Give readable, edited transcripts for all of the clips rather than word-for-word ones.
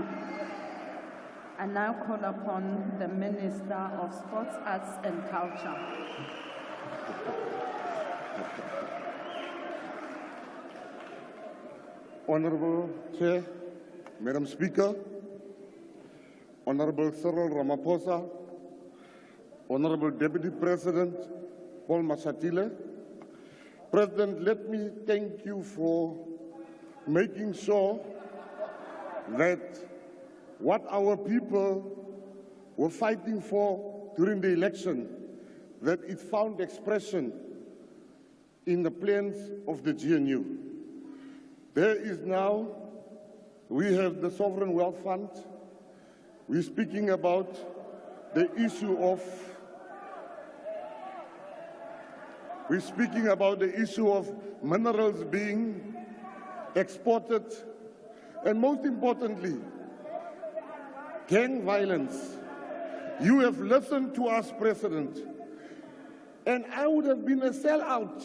Minister. I now call upon the Minister of Sports, Arts and Culture. Honorable Chair, Madam Speaker, Honorable Cyril Ramaphosa, Honorable Deputy President Paul Mashatile. President, let me thank you for making sure that what our people were fighting for during the election, that it found expression in the plans of the GNU. There is now, we have the Sovereign Wealth Fund. We're speaking about the issue of minerals being exported, and most importantly, gang violence. You have listened to us, President, and I would have been a sellout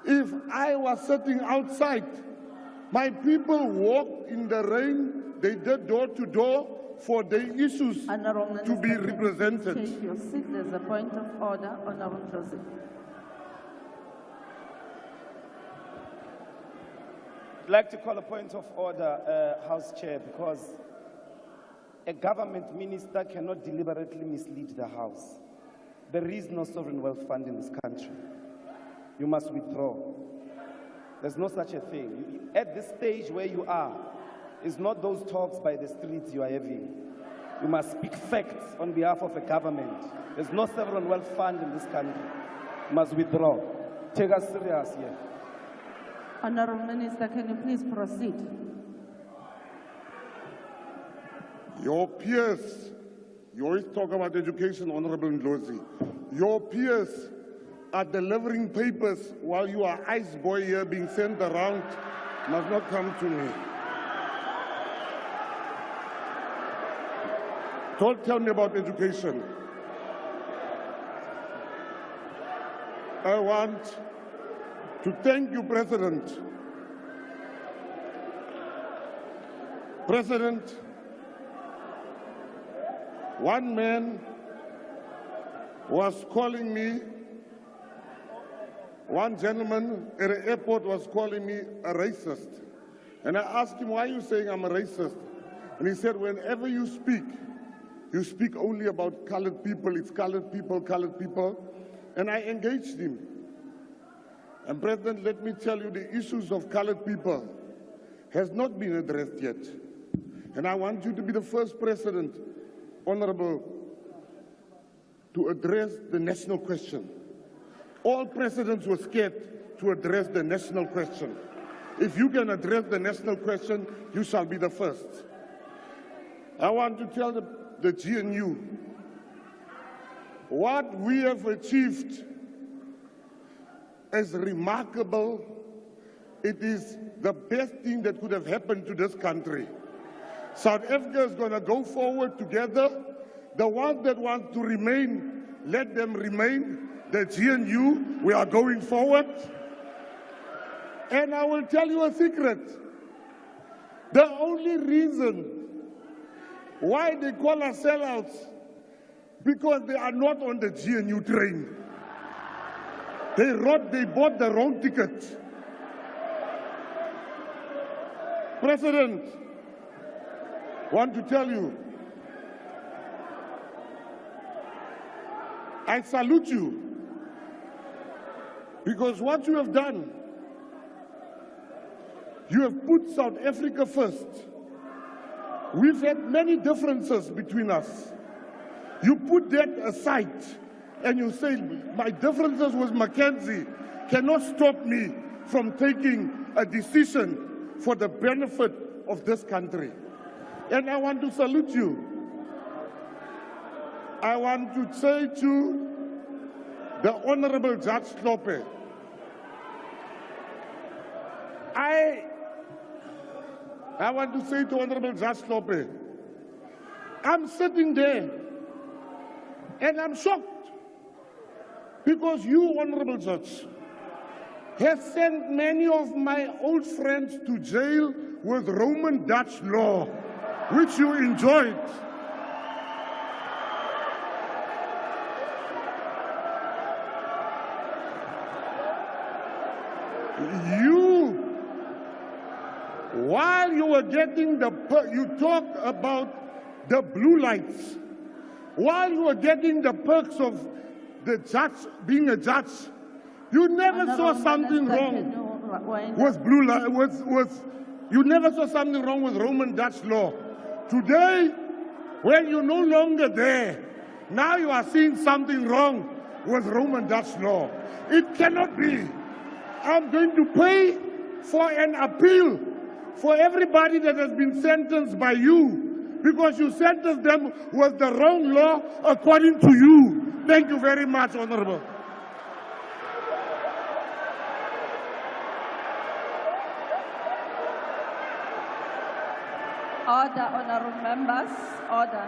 if I was sitting outside. My people walked in the rain, they did door to door for their issues to be represented. Take your seat. There's a point of order, Honorable Ndlozi. I'd like to call a point of order, House Chair, because a government minister cannot deliberately mislead the House. There is no sovereign wealth fund in this country. You must withdraw. There's no such a thing. At this stage where you are, it's not those talks by the streets you are having. You must speak facts on behalf of a government. There's no sovereign wealth fund in this country. You must withdraw. Take us serious here. Honorable Minister, can you please proceed? Your peers, you always talk about education, Honorable Ndlozi. Your peers are delivering papers while you are ice boy here being sent around. Must not come to me. Don't tell me about education. I want to thank you, President. President, one man was calling me, one gentleman at the airport was calling me a racist. And I asked him, why are you saying I'm a racist? And he said, whenever you speak only about colored people, it's colored people, colored people. And I engaged him. And President, let me tell you, the issues of colored people has not been addressed yet. And I want you to be the first president, Honorable, to address the national question. All presidents were scared to address the national question. If you can address the national question, you shall be the first. I want to tell the GNU what we have achieved is remarkable. It is the best thing that could have happened to this country. South Africa is going to go forward together. The ones that want to remain, let them remain. The GNU, we are going forward. And I will tell you a secret. The only reason why they call us sellouts, because they are not on the GNU train. They bought the wrong ticket. President, I want to tell you, I salute you, because what you have done, you have put South Africa first. We've had many differences between us. You put that aside and you say, my differences with McKenzie cannot stop me from taking a decision for the benefit of this country. And I want to salute you. I want to say to the Honorable Judge Slope, I want to say to Honorable Judge Slope, I'm sitting there and I'm shocked because you, Honorable Judge, have sent many of my old friends to jail with Roman Dutch law. which you enjoyed. While you were getting you talk about the blue lights. While you were getting the perks of the judge, being a judge, you never saw something wrong with blue light. You never saw something wrong with Roman Dutch law. Today, when you're no longer there, now you are seeing something wrong with Roman Dutch law. It cannot be. I'm going to pay for an appeal for everybody that has been sentenced by you, because you sentenced them with the wrong law according to you. Thank you very much, Honorable. Order, honorable members, order.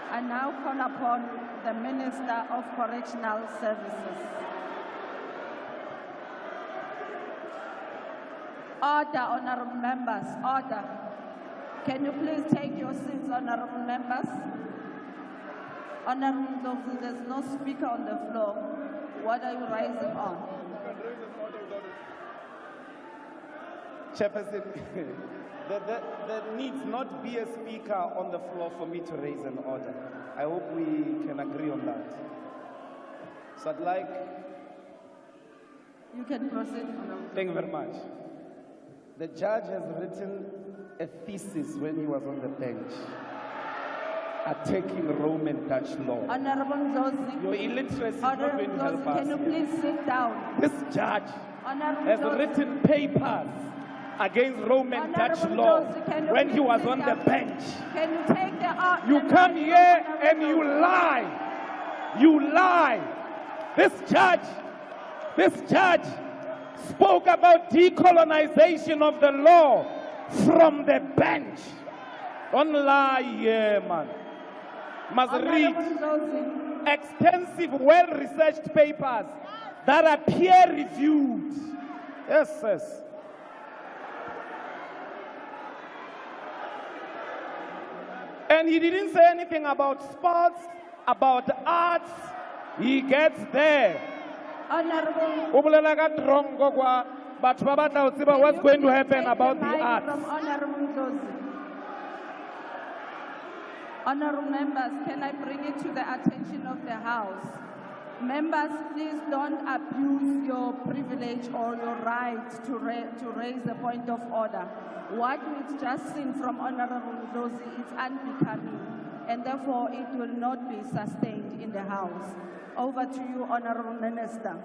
I now call upon the Minister of Correctional Services. Order, honorable members, order. Can you please take your seats, honorable members? Honorable Ndlozi, there's no speaker on the floor. What are you rising on? Chairperson, there needs not be a speaker on the floor for me to raise an order. I hope we can agree on that. So I'd like... You can proceed, honorable. Thank you very much. The judge has written a thesis when he was on the bench, attacking Roman Dutch law. Honorable Ndlozi. Your illiteracy is not going to help us. Can you please sit down? This judge Honorable has Ndlozi. written papers against Roman Dutch law when he was on the bench. Can you take the You come here and you lie. You lie. This judge spoke about decolonization of the law from the bench. Don't lie here, man. Must read extensive, well-researched papers that are peer-reviewed. Yes. And he didn't say anything about sports, about arts. He gets there. Honorable. What's going to happen about the arts? Honorable members, can I bring it to the attention of the House? Members, please don't abuse your privilege or your right to raise a point of order. What we've just seen from Honorable Ndlozi is unbecoming, and therefore it will not be sustained in the House. Over to you, Honorable Minister.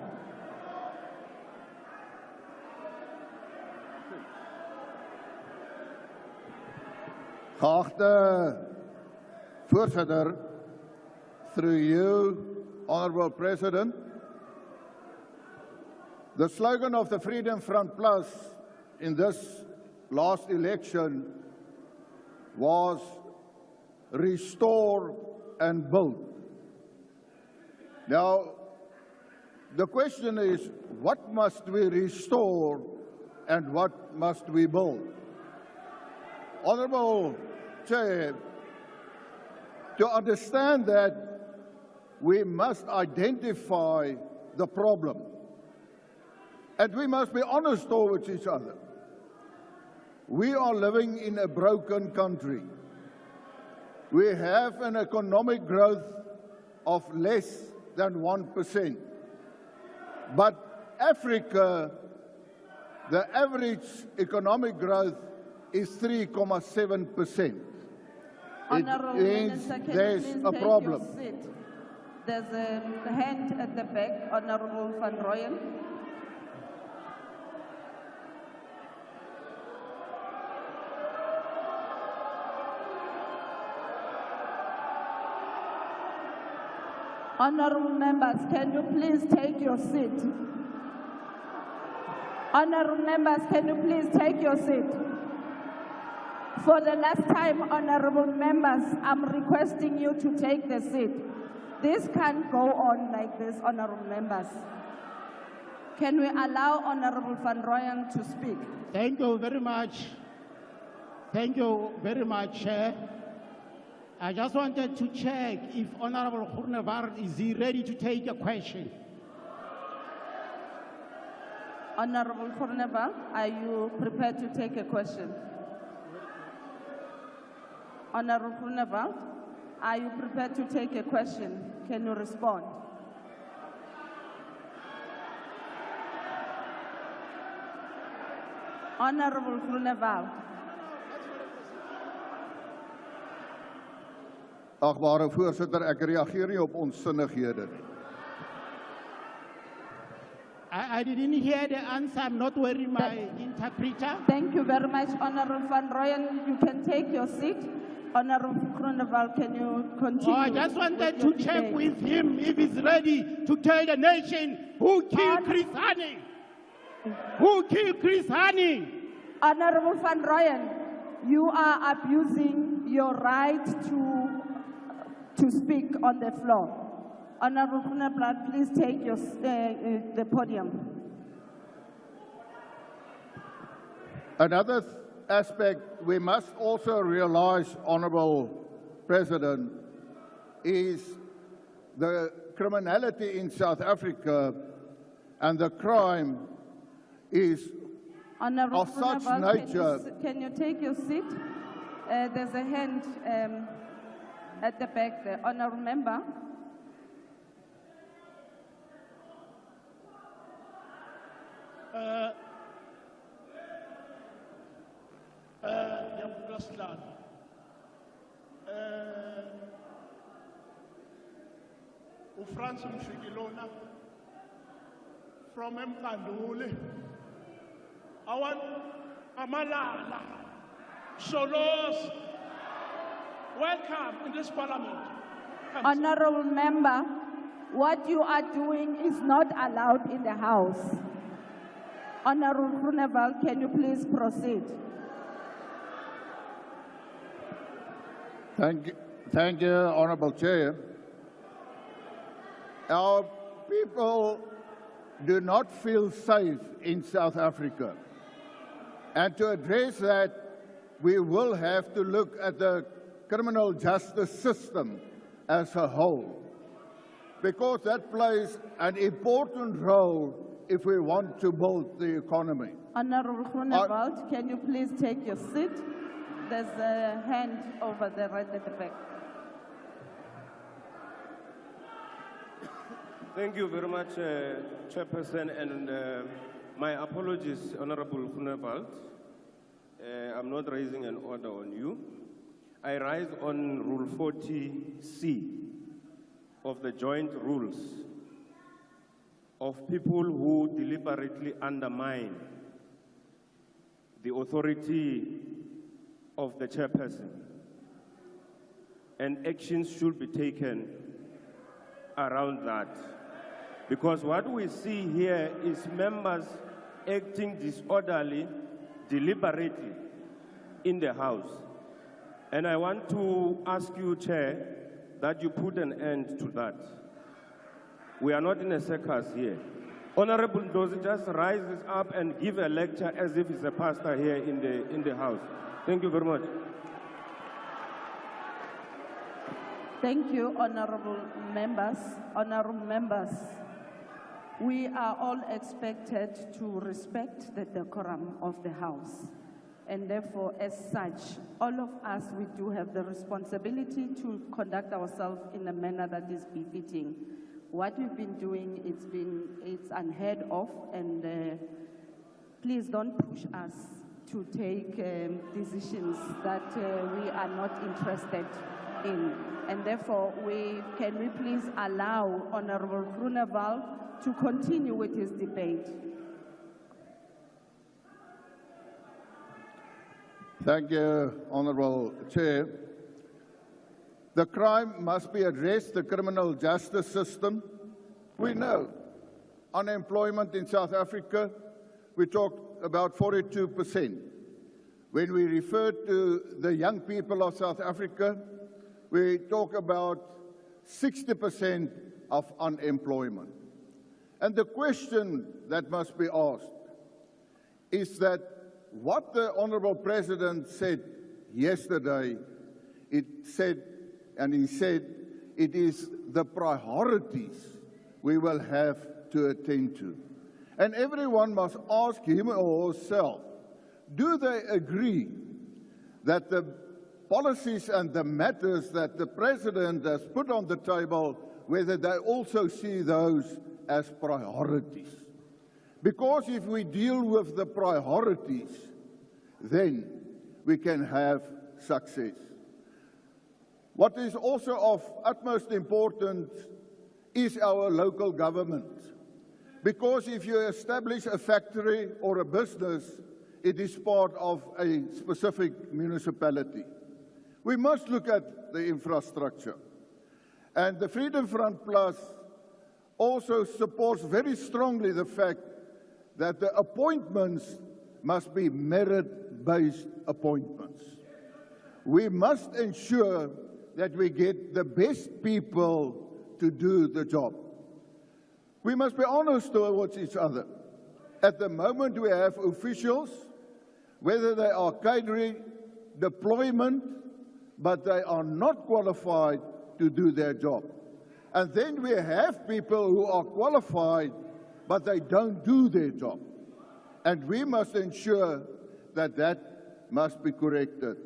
Geachte Voorzitter, through you, Honorable President, the slogan of the Freedom Front Plus in this last election was restore and build. Now, the question is, what must we restore and what must we build? Honorable Chair, to understand that we must identify the problem and we must be honest towards each other. We are living in a broken country. We have an economic growth of less than 1%. But Africa, the average economic growth is 3.7%. Honorable Minister, can there's you please a take problem. your seat? There's a hand at the back, Honorable Van Rooyen. Honorable members, can you please take your seat? Honorable members, can you please take your seat? For the last time, honorable members, I'm requesting you to take the seat. This can't go on like this, honorable members. Can we allow Honorable Van Rooyen to speak? Thank you very much. Thank you very much, Chair. I just wanted to check if Honorable Groenewald is he ready to take a question. Honorable Groenewald, are you prepared to take a question? Honorable Groenewald, are you prepared to take a question? Can you respond? Honorable Groenewald. Agbare voorsitter, ek reageer nie op onsinnighede nie. I didn't hear the answer. I'm not wearing my interpreter. Thank you very much, Honorable Van Rooyen. You can take your seat. Honorable Groenewald, can you continue? I just wanted to check with him if he's ready to tell the nation who killed Chris Hani. Who killed Chris Hani? Honorable Van Rooyen, you are abusing your right to speak on the floor. Honorable Groenewald, please take your, the podium. Another aspect we must also realize, Honourable President, is the criminality in South Africa and the crime is Honorable of such Groenewald, nature. Can you take your seat? There's a hand at the back there. Honorable Member. Franz Mshikilona from Mkandule. I want Amalala, Solos, welcome in this parliament. Honorable Member, what you are doing is not allowed in the House. Honorable Groenewald, can you please proceed? Thank you, Honourable Chair. Our people do not feel safe in South Africa. And to address that, we will have to look at the criminal justice system as a whole, because that plays an important role if we want to build the economy. Honorable Groenewald, can you please take your seat? There's a hand over there right at the back. Thank you very much, Chairperson, and my apologies, Honorable Groenewald. I'm not raising an order on you. I rise on Rule 40C of the joint rules of people who deliberately undermine the authority of the chairperson, and actions should be taken around that. Because what we see here is members acting disorderly, deliberately in the House. And I want to ask you, Chair, that you put an end to that. We are not in a circus here. Honorable Ndlozi just rises up and give a lecture as if he's a pastor here in the House. Thank you very much. Thank you, honorable members. Honorable members, we are all expected to respect the decorum of the House. And therefore, as such, all of us, we do have the responsibility to conduct ourselves in a manner that is befitting. What we've been doing, it's unheard of, and please don't push us to take decisions that we are not interested in. And therefore, can we please allow Honorable Groenewald to continue with his debate? Thank you, Honourable Chair. The crime must be addressed, the criminal justice system. We know unemployment in South Africa, we talk about 42%. When we refer to the young people of South Africa, we talk about 60% of unemployment. And the question that must be asked is that what the Honourable President said yesterday, he said, it is the priorities we will have to attend to. And everyone must ask him or herself, do they agree that the policies and the matters that the President has put on the table, whether they also see those as priorities? Because if we deal with the priorities, then we can have success. What is also of utmost importance is our local government. Because if you establish a factory or a business, it is part of a specific municipality. We must look at the infrastructure. And the Freedom Front Plus also supports very strongly the fact that the appointments must be merit-based appointments. We must ensure that we get the best people to do the job. We must be honest towards each other. At the moment, we have officials, whether they are cadre, deployment, but they are not qualified to do their job. And then we have people who are qualified, but they don't do their job. And we must ensure that that must be corrected.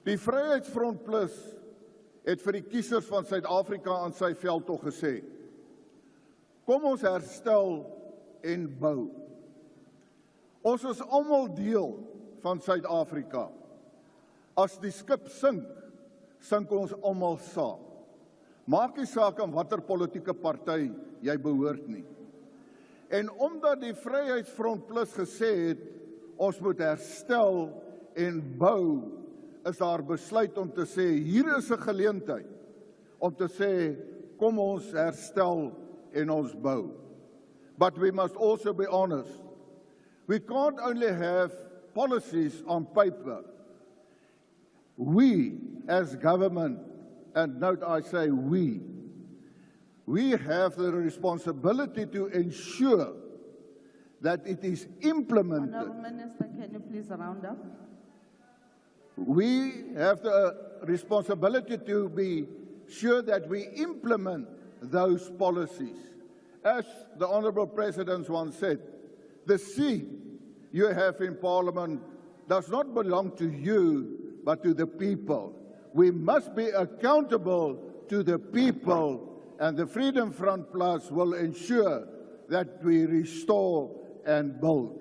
Die Vryheidsfront Plus het vir die kiesers van Suid-Afrika aan sy veldtog gesê, kom ons herstel en bou. Ons is almal deel van Suid-Afrika. As die skip sink, sink ons almal saam. Maak nie saak aan watter politieke party jy behoort nie. En omdat die Vryheidsfront Plus gesê het, ons moet herstel en bou, is daar besluit om te sê, hier is 'n geleentheid om te sê, kom ons herstel en ons bou. But we must also be honest. We can't only have policies on paper. We, as government, and note I say we have the responsibility to ensure that it is implemented. Honourable Minister, can you please round up? We have the responsibility to be sure that we implement those policies. As the Honourable President once said, the seat you have in Parliament does not belong to you, but to the people. We must be accountable to the people, and the Freedom Front Plus will ensure that we restore and build.